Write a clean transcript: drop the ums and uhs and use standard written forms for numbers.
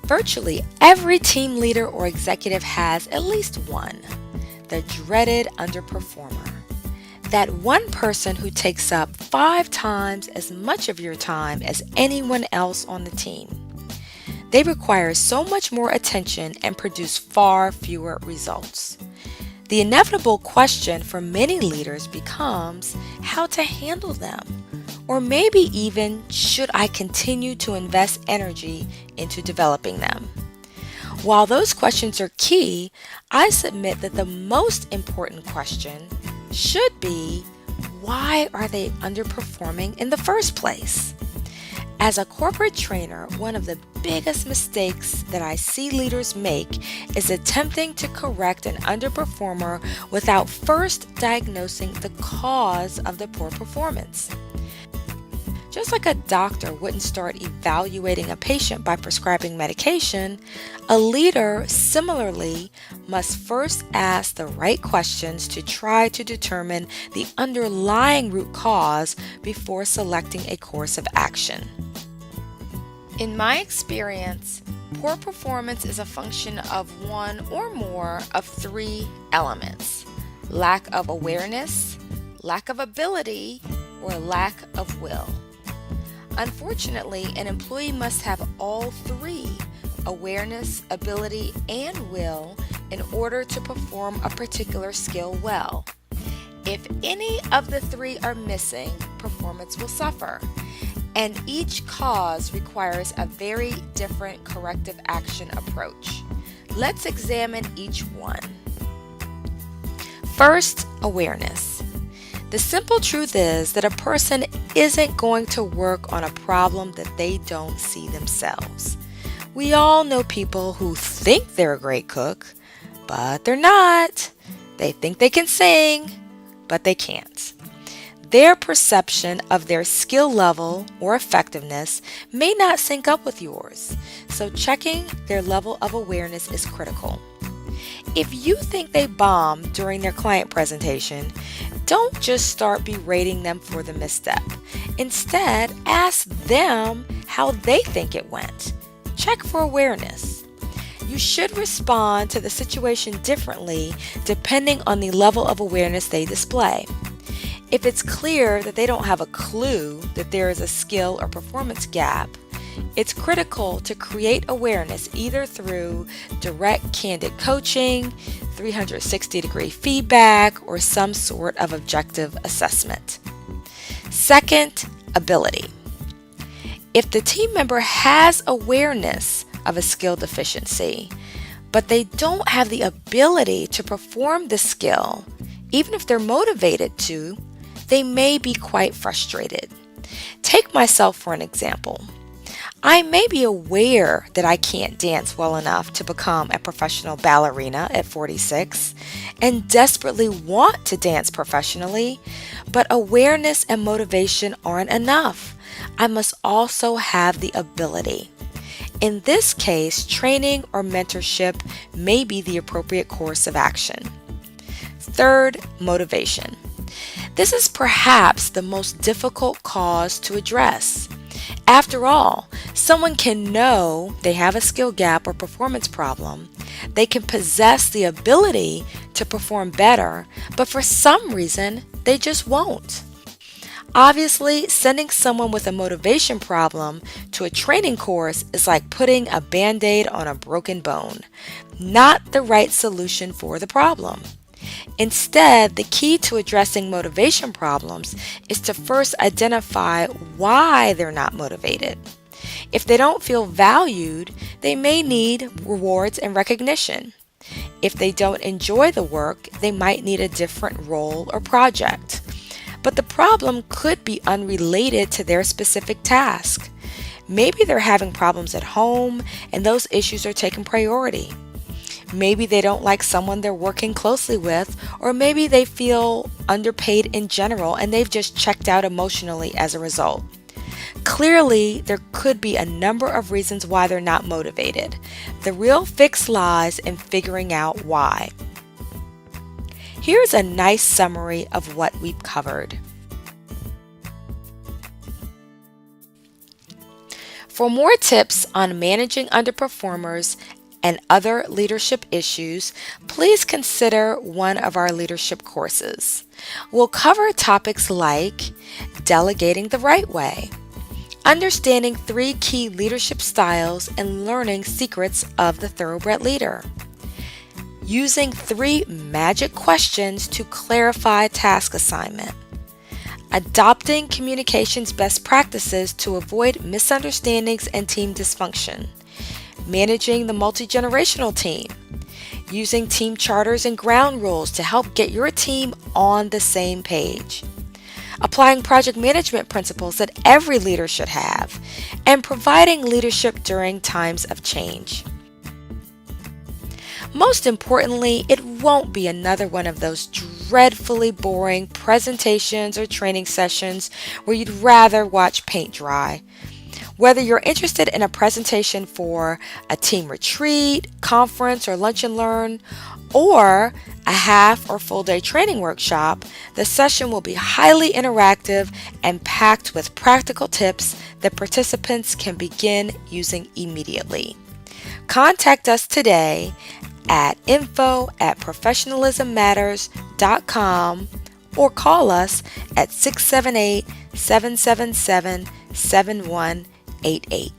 Virtually every team leader or executive has at least one, the dreaded underperformer. That one person who takes up 5 times as much of your time as anyone else on the team. They require so much more attention and produce far fewer results. The inevitable question for many leaders becomes how to handle them, or maybe even should I continue to invest energy into developing them? While those questions are key, I submit that the most important question should be, why are they underperforming in the first place? As a corporate trainer, one of the biggest mistakes that I see leaders make is attempting to correct an underperformer without first diagnosing the cause of the poor performance. Just like a doctor wouldn't start evaluating a patient by prescribing medication, a leader similarly must first ask the right questions to try to determine the underlying root cause before selecting a course of action. In my experience, poor performance is a function of one or more of 3 elements: lack of awareness, lack of ability, or lack of will. Unfortunately, an employee must have all 3, awareness, ability, and will, in order to perform a particular skill well. If any of the 3 are missing, performance will suffer, and each cause requires a very different corrective action approach. Let's examine each one. First, awareness. The simple truth is that a person isn't going to work on a problem that they don't see themselves. We all know people who think they're a great cook, but they're not. They think they can sing, but they can't. Their perception of their skill level or effectiveness may not sync up with yours, so checking their level of awareness is critical. If you think they bombed during their client presentation, don't just start berating them for the misstep. Instead, ask them how they think it went. Check for awareness. You should respond to the situation differently depending on the level of awareness they display. If it's clear that they don't have a clue that there is a skill or performance gap, it's critical to create awareness either through direct candid coaching, 360-degree feedback, or some sort of objective assessment. Second, ability. If the team member has awareness of a skill deficiency, but they don't have the ability to perform the skill, even if they're motivated to, they may be quite frustrated. Take myself for an example. I may be aware that I can't dance well enough to become a professional ballerina at 46 and desperately want to dance professionally, but awareness and motivation aren't enough. I must also have the ability. In this case, training or mentorship may be the appropriate course of action. Third, motivation. This is perhaps the most difficult cause to address. After all, someone can know they have a skill gap or performance problem. They can possess the ability to perform better, but for some reason, they just won't. Obviously, sending someone with a motivation problem to a training course is like putting a Band-Aid on a broken bone, not the right solution for the problem. Instead, the key to addressing motivation problems is to first identify why they're not motivated. If they don't feel valued, they may need rewards and recognition. If they don't enjoy the work, they might need a different role or project. But the problem could be unrelated to their specific task. Maybe they're having problems at home and those issues are taking priority. Maybe they don't like someone they're working closely with, or maybe they feel underpaid in general and they've just checked out emotionally as a result. Clearly, there could be a number of reasons why they're not motivated. The real fix lies in figuring out why. Here's a nice summary of what we've covered. For more tips on managing underperformers and other leadership issues, please consider one of our leadership courses. We'll cover topics like delegating the right way, understanding 3 key leadership styles and learning secrets of the thoroughbred leader, using 3 magic questions to clarify task assignment, adopting communications best practices to avoid misunderstandings and team dysfunction, managing the multi-generational team, using team charters and ground rules to help get your team on the same page, applying project management principles that every leader should have, and providing leadership during times of change. Most importantly, it won't be another one of those dreadfully boring presentations or training sessions where you'd rather watch paint dry. Whether you're interested in a presentation for a team retreat, conference, or lunch and learn, or a half or full day training workshop, the session will be highly interactive and packed with practical tips that participants can begin using immediately. Contact us today at info@professionalismmatters.com or call us at 678-777-7188.